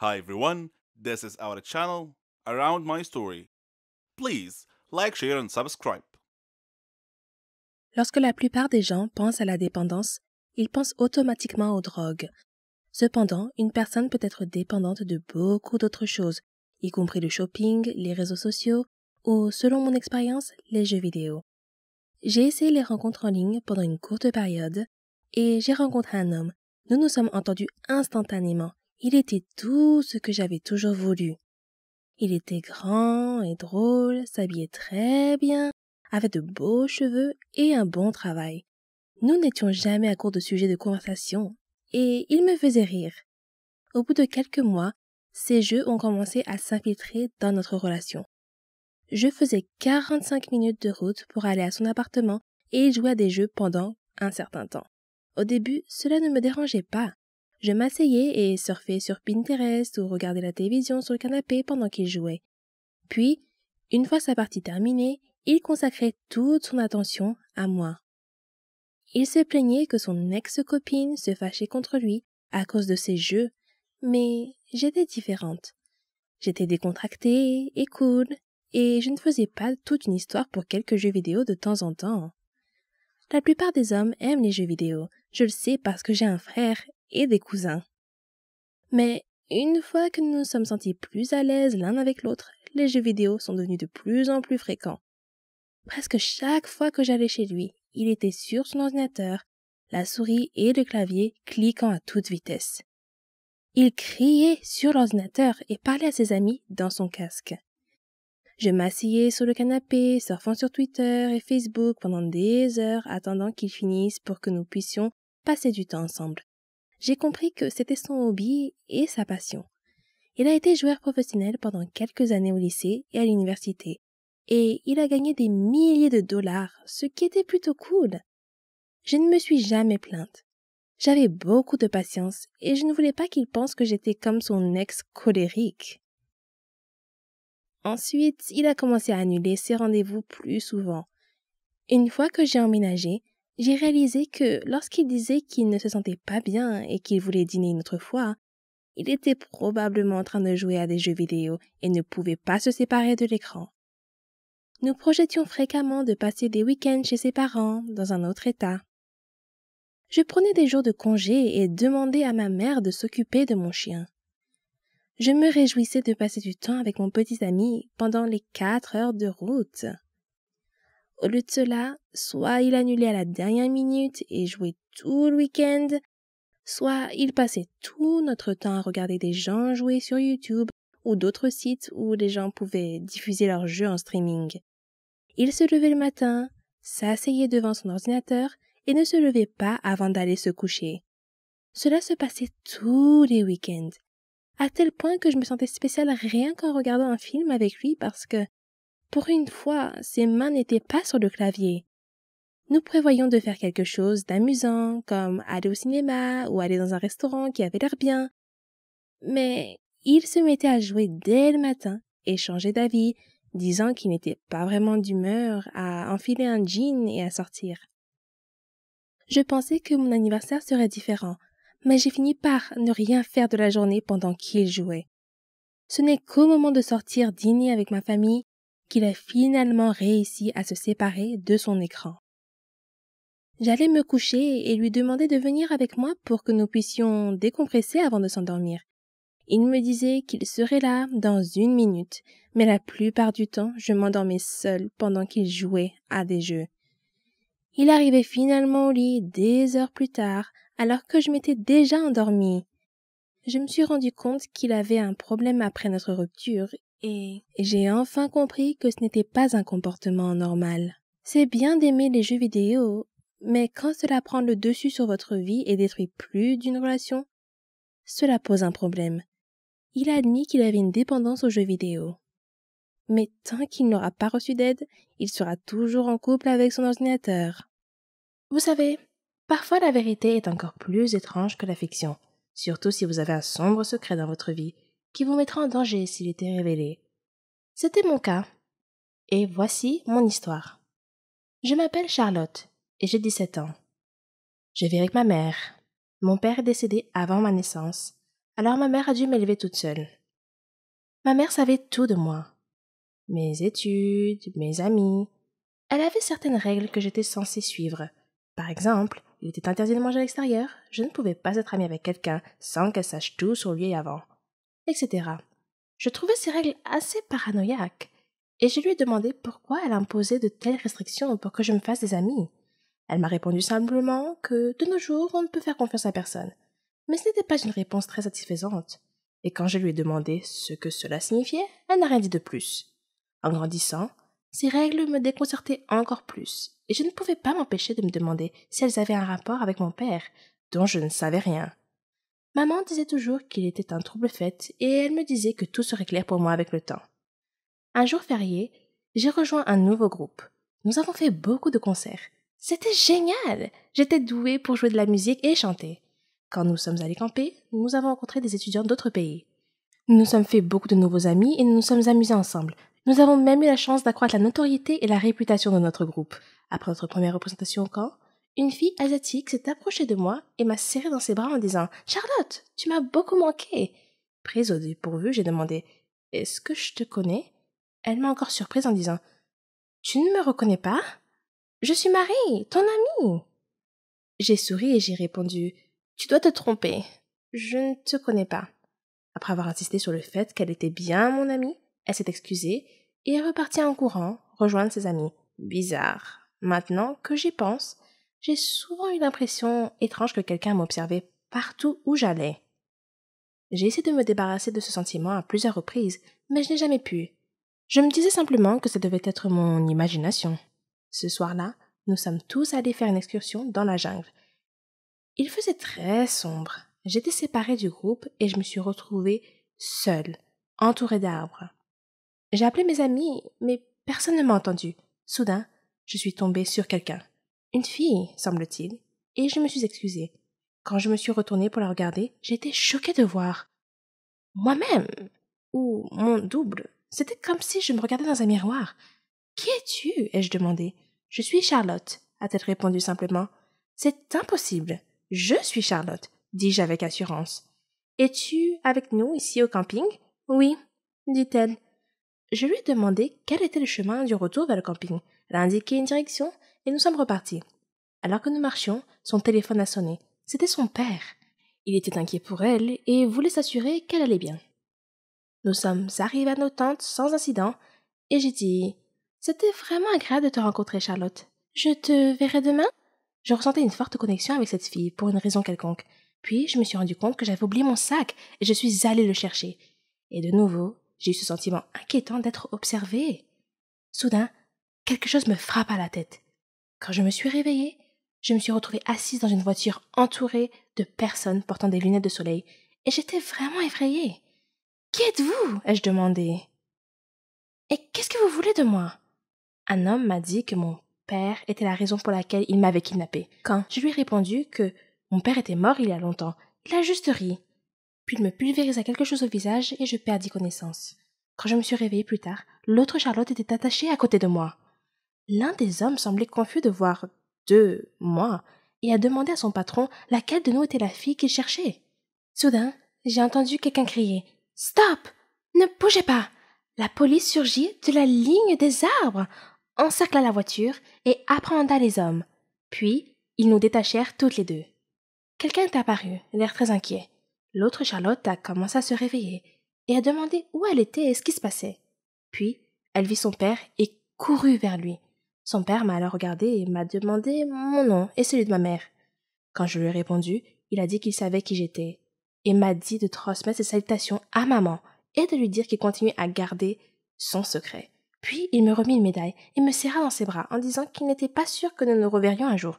Hi everyone, this is our channel Around My Story. Please like, share and subscribe. Lorsque la plupart des gens pensent à la dépendance, ils pensent automatiquement aux drogues. Cependant, une personne peut être dépendante de beaucoup d'autres choses, y compris le shopping, les réseaux sociaux ou, selon mon expérience, les jeux vidéo. J'ai essayé les rencontres en ligne pendant une courte période et j'ai rencontré un homme. Nous nous sommes entendus instantanément. Il était tout ce que j'avais toujours voulu. Il était grand et drôle, s'habillait très bien, avait de beaux cheveux et un bon travail. Nous n'étions jamais à court de sujets de conversation et il me faisait rire. Au bout de quelques mois, ces jeux ont commencé à s'infiltrer dans notre relation. Je faisais 45 minutes de route pour aller à son appartement et il jouait à des jeux pendant un certain temps. Au début, cela ne me dérangeait pas. Je m'asseyais et surfais sur Pinterest ou regardais la télévision sur le canapé pendant qu'il jouait. Puis, une fois sa partie terminée, il consacrait toute son attention à moi. Il se plaignait que son ex-copine se fâchait contre lui à cause de ses jeux, mais j'étais différente. J'étais décontractée et cool, et je ne faisais pas toute une histoire pour quelques jeux vidéo de temps en temps. La plupart des hommes aiment les jeux vidéo, je le sais parce que j'ai un frère et des cousins. Mais une fois que nous nous sommes sentis plus à l'aise l'un avec l'autre, les jeux vidéo sont devenus de plus en plus fréquents. Presque chaque fois que j'allais chez lui, il était sur son ordinateur, la souris et le clavier cliquant à toute vitesse. Il criait sur l'ordinateur et parlait à ses amis dans son casque. Je m'asseyais sur le canapé, surfant sur Twitter et Facebook pendant des heures attendant qu'ils finissent pour que nous puissions passer du temps ensemble. J'ai compris que c'était son hobby et sa passion. Il a été joueur professionnel pendant quelques années au lycée et à l'université, et il a gagné des milliers de dollars, ce qui était plutôt cool. Je ne me suis jamais plainte. J'avais beaucoup de patience et je ne voulais pas qu'il pense que j'étais comme son ex colérique. Ensuite, il a commencé à annuler ses rendez-vous plus souvent. Une fois que j'ai emménagé, j'ai réalisé que lorsqu'il disait qu'il ne se sentait pas bien et qu'il voulait dîner une autre fois, il était probablement en train de jouer à des jeux vidéo et ne pouvait pas se séparer de l'écran. Nous projetions fréquemment de passer des week-ends chez ses parents, dans un autre état. Je prenais des jours de congé et demandais à ma mère de s'occuper de mon chien. Je me réjouissais de passer du temps avec mon petit ami pendant les 4 heures de route. Au lieu de cela, soit il annulait à la dernière minute et jouait tout le week-end, soit il passait tout notre temps à regarder des gens jouer sur YouTube ou d'autres sites où les gens pouvaient diffuser leurs jeux en streaming. Il se levait le matin, s'asseyait devant son ordinateur et ne se levait pas avant d'aller se coucher. Cela se passait tous les week-ends, à tel point que je me sentais spéciale rien qu'en regardant un film avec lui parce que, pour une fois, ses mains n'étaient pas sur le clavier. Nous prévoyions de faire quelque chose d'amusant, comme aller au cinéma ou aller dans un restaurant qui avait l'air bien. Mais il se mettait à jouer dès le matin et changeait d'avis, disant qu'il n'était pas vraiment d'humeur à enfiler un jean et à sortir. Je pensais que mon anniversaire serait différent, mais j'ai fini par ne rien faire de la journée pendant qu'il jouait. Ce n'est qu'au moment de sortir dîner avec ma famille qu'il a finalement réussi à se séparer de son écran. J'allais me coucher et lui demander de venir avec moi pour que nous puissions décompresser avant de s'endormir. Il me disait qu'il serait là dans 1 minute, mais la plupart du temps, je m'endormais seule pendant qu'il jouait à des jeux. Il arrivait finalement au lit des heures plus tard, alors que je m'étais déjà endormie. Je me suis rendu compte qu'il avait un problème après notre rupture et j'ai enfin compris que ce n'était pas un comportement normal. C'est bien d'aimer les jeux vidéo, mais quand cela prend le dessus sur votre vie et détruit plus d'une relation, cela pose un problème. Il a admis qu'il avait une dépendance aux jeux vidéo. Mais tant qu'il n'aura pas reçu d'aide, il sera toujours en couple avec son ordinateur. Vous savez, parfois la vérité est encore plus étrange que la fiction, surtout si vous avez un sombre secret dans votre vie qui vous mettra en danger s'il était révélé. C'était mon cas. Et voici mon histoire. Je m'appelle Charlotte et j'ai 17 ans. Je vis avec ma mère. Mon père est décédé avant ma naissance, Alors ma mère a dû m'élever toute seule. Ma mère savait tout de moi. Mes études, mes amis. Elle avait certaines règles que j'étais censée suivre. Par exemple, il était interdit de manger à l'extérieur, je ne pouvais pas être amie avec quelqu'un sans qu'elle sache tout sur lui avant, etc. Je trouvais ces règles assez paranoïaques, et je lui ai demandé pourquoi elle imposait de telles restrictions pour que je me fasse des amis. Elle m'a répondu simplement que, de nos jours, on ne peut faire confiance à personne. Mais ce n'était pas une réponse très satisfaisante. Et quand je lui ai demandé ce que cela signifiait, elle n'a rien dit de plus. En grandissant, ces règles me déconcertaient encore plus, et je ne pouvais pas m'empêcher de me demander si elles avaient un rapport avec mon père, dont je ne savais rien. Maman disait toujours qu'il était un trouble-fête, et elle me disait que tout serait clair pour moi avec le temps. Un jour férié, j'ai rejoint un nouveau groupe. Nous avons fait beaucoup de concerts. C'était génial! J'étais douée pour jouer de la musique et chanter. Quand nous sommes allés camper, nous avons rencontré des étudiants d'autres pays. Nous nous sommes fait beaucoup de nouveaux amis et nous nous sommes amusés ensemble. Nous avons même eu la chance d'accroître la notoriété et la réputation de notre groupe. Après notre première représentation au camp, une fille asiatique s'est approchée de moi et m'a serré dans ses bras en disant « Charlotte, tu m'as beaucoup manqué !» Prise au dépourvu, j'ai demandé « Est-ce que je te connais ?» Elle m'a encore surprise en disant « Tu ne me reconnais pas ? Je suis Marie, ton amie !» J'ai souri et j'ai répondu « Tu dois te tromper. Je ne te connais pas. » Après avoir insisté sur le fait qu'elle était bien mon amie, elle s'est excusée et est repartie en courant rejoindre ses amis. Bizarre. Maintenant que j'y pense, j'ai souvent eu l'impression étrange que quelqu'un m'observait partout où j'allais. J'ai essayé de me débarrasser de ce sentiment à plusieurs reprises, mais je n'ai jamais pu. Je me disais simplement que ça devait être mon imagination. Ce soir-là, nous sommes tous allés faire une excursion dans la jungle. Il faisait très sombre. J'étais séparée du groupe et je me suis retrouvée seule, entourée d'arbres. J'ai appelé mes amis, mais personne ne m'a entendu. Soudain, je suis tombée sur quelqu'un. Une fille, semble-t-il, et je me suis excusée. Quand je me suis retournée pour la regarder, j'ai été choquée de voir moi-même, ou mon double. C'était comme si je me regardais dans un miroir. « Qui es-tu » ai-je demandé. « Je suis Charlotte » a-t-elle répondu simplement. « C'est impossible. Je suis Charlotte » dis-je avec assurance. « Es-tu avec nous ici au camping ?»« Oui » dit-elle. Je lui ai demandé quel était le chemin du retour vers le camping. Elle a indiqué une direction et nous sommes repartis. Alors que nous marchions, son téléphone a sonné. C'était son père. Il était inquiet pour elle et voulait s'assurer qu'elle allait bien. Nous sommes arrivés à nos tentes sans incident et j'ai dit « C'était vraiment agréable de te rencontrer, Charlotte. Je te verrai demain ?» Je ressentais une forte connexion avec cette fille pour une raison quelconque. Puis je me suis rendu compte que j'avais oublié mon sac et je suis allée le chercher. Et de nouveau, j'ai eu ce sentiment inquiétant d'être observée. Soudain, quelque chose me frappe à la tête. Quand je me suis réveillée, je me suis retrouvée assise dans une voiture entourée de personnes portant des lunettes de soleil et j'étais vraiment effrayée. « Qui êtes-vous » ai-je demandé. « Et qu'est-ce que vous voulez de moi ?» Un homme m'a dit que mon père était la raison pour laquelle il m'avait kidnappée. Quand je lui ai répondu que mon père était mort il y a longtemps, il a juste ri. Puis il me pulvérisa quelque chose au visage et je perdis connaissance. Quand je me suis réveillée plus tard, l'autre Charlotte était attachée à côté de moi. L'un des hommes semblait confus de voir moi et a demandé à son patron laquelle de nous était la fille qu'il cherchait. Soudain, j'ai entendu quelqu'un crier « Stop! Ne bougez pas !» La police surgit de la ligne des arbres, encercla la voiture et apprehenda les hommes. Puis, ils nous détachèrent toutes les deux. Quelqu'un est apparu, l'air très inquiet. L'autre Charlotte a commencé à se réveiller et a demandé où elle était et ce qui se passait. Puis, elle vit son père et courut vers lui. Son père m'a alors regardé et m'a demandé mon nom et celui de ma mère. Quand je lui ai répondu, il a dit qu'il savait qui j'étais et m'a dit de transmettre ses salutations à maman et de lui dire qu'il continuait à garder son secret. Puis il me remit une médaille et me serra dans ses bras en disant qu'il n'était pas sûr que nous nous reverrions un jour.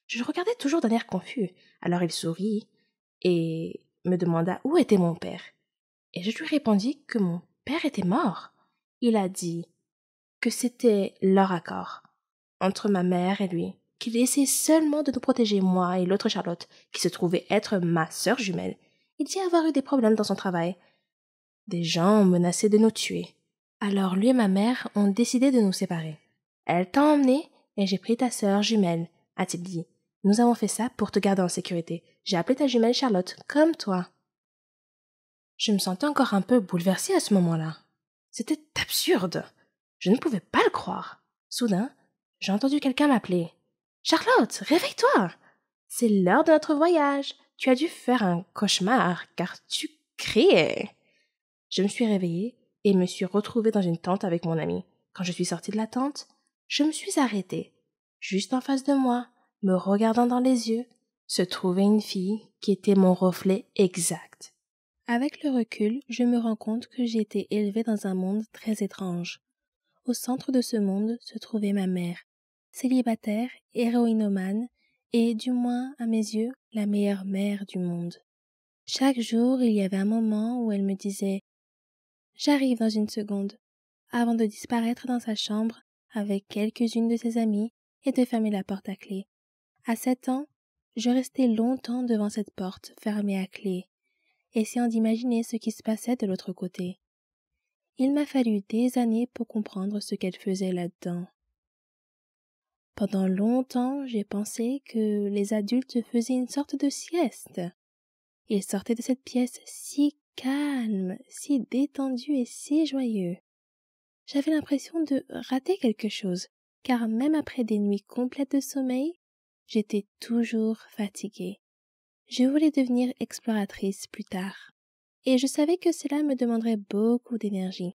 Je le regardais toujours d'un air confus. Alors il sourit et me demanda où était mon père. Et je lui répondis que mon père était mort. Il a dit que c'était leur accord entre ma mère et lui, qu'il essayait seulement de nous protéger, moi et l'autre Charlotte, qui se trouvait être ma sœur jumelle. Il dit avoir eu des problèmes dans son travail. Des gens ont menacé de nous tuer. Alors lui et ma mère ont décidé de nous séparer. Elle t'a emmené et j'ai pris ta sœur jumelle, a-t-il dit. Nous avons fait ça pour te garder en sécurité. J'ai appelé ta jumelle Charlotte, comme toi. Je me sentais encore un peu bouleversée à ce moment-là. C'était absurde. Je ne pouvais pas le croire. Soudain, j'ai entendu quelqu'un m'appeler. « Charlotte, réveille-toi! C'est l'heure de notre voyage. Tu as dû faire un cauchemar car tu criais. » Je me suis réveillée et me suis retrouvée dans une tente avec mon ami. Quand je suis sortie de la tente, je me suis arrêtée. Juste en face de moi, me regardant dans les yeux, se trouvait une fille qui était mon reflet exact. Avec le recul, je me rends compte que j'ai été élevée dans un monde très étrange. Au centre de ce monde se trouvait ma mère, célibataire, héroïnomane et, du moins à mes yeux, la meilleure mère du monde. Chaque jour, il y avait un moment où elle me disait « J'arrive dans une seconde », avant de disparaître dans sa chambre avec quelques-unes de ses amies et de fermer la porte à clé. À 7 ans, je restais longtemps devant cette porte fermée à clé, essayant d'imaginer ce qui se passait de l'autre côté. Il m'a fallu des années pour comprendre ce qu'elle faisait là-dedans. Pendant longtemps, j'ai pensé que les adultes faisaient une sorte de sieste. Ils sortaient de cette pièce si calme, si détendu et si joyeux. J'avais l'impression de rater quelque chose, car même après des nuits complètes de sommeil, j'étais toujours fatiguée. Je voulais devenir exploratrice plus tard, et je savais que cela me demanderait beaucoup d'énergie.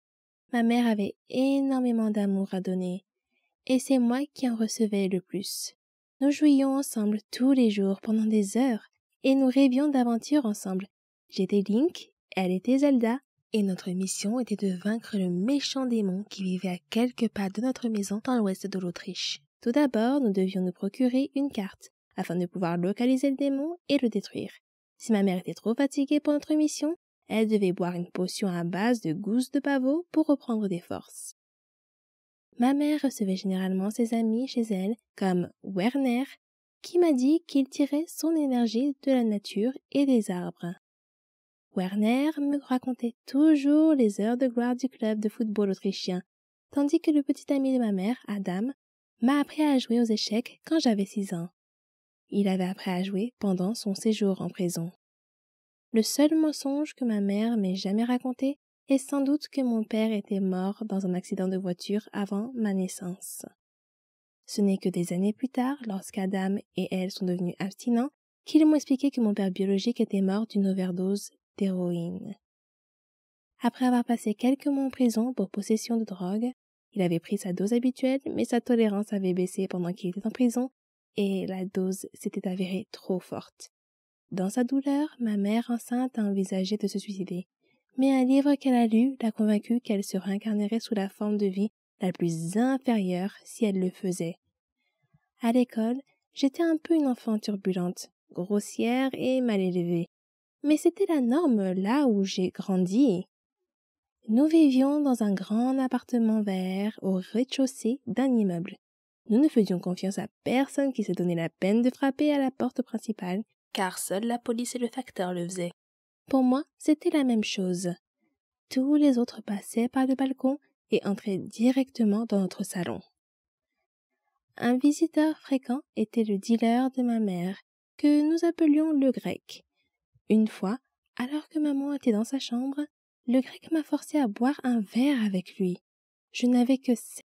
Ma mère avait énormément d'amour à donner, et c'est moi qui en recevais le plus. Nous jouions ensemble tous les jours pendant des heures, et nous rêvions d'aventures ensemble. J'étais Link, elle était Zelda, et notre mission était de vaincre le méchant démon qui vivait à quelques pas de notre maison dans l'ouest de l'Autriche. Tout d'abord, nous devions nous procurer une carte, afin de pouvoir localiser le démon et le détruire. Si ma mère était trop fatiguée pour notre mission, elle devait boire une potion à base de gousses de pavot pour reprendre des forces. Ma mère recevait généralement ses amis chez elle, comme Werner, qui m'a dit qu'il tirait son énergie de la nature et des arbres. Werner me racontait toujours les heures de gloire du club de football autrichien, tandis que le petit ami de ma mère, Adam, m'a appris à jouer aux échecs quand j'avais 6 ans. Il avait appris à jouer pendant son séjour en prison. Le seul mensonge que ma mère m'ait jamais raconté est sans doute que mon père était mort dans un accident de voiture avant ma naissance. Ce n'est que des années plus tard, lorsqu'Adam et elle sont devenus abstinents, qu'ils m'ont expliqué que mon père biologique était mort d'une overdose d'héroïne. Après avoir passé quelques mois en prison pour possession de drogue, il avait pris sa dose habituelle, mais sa tolérance avait baissé pendant qu'il était en prison et la dose s'était avérée trop forte. Dans sa douleur, ma mère enceinte a envisagé de se suicider, mais un livre qu'elle a lu l'a convaincue qu'elle se réincarnerait sous la forme de vie la plus inférieure si elle le faisait. À l'école, j'étais un peu une enfant turbulente, grossière et mal élevée, mais c'était la norme là où j'ai grandi. Nous vivions dans un grand appartement vert au rez-de-chaussée d'un immeuble. Nous ne faisions confiance à personne qui se donnait la peine de frapper à la porte principale, car seule la police et le facteur le faisaient. Pour moi, c'était la même chose. Tous les autres passaient par le balcon et entraient directement dans notre salon. Un visiteur fréquent était le dealer de ma mère, que nous appelions le grec. Une fois, alors que maman était dans sa chambre, le grec m'a forcé à boire un verre avec lui. Je n'avais que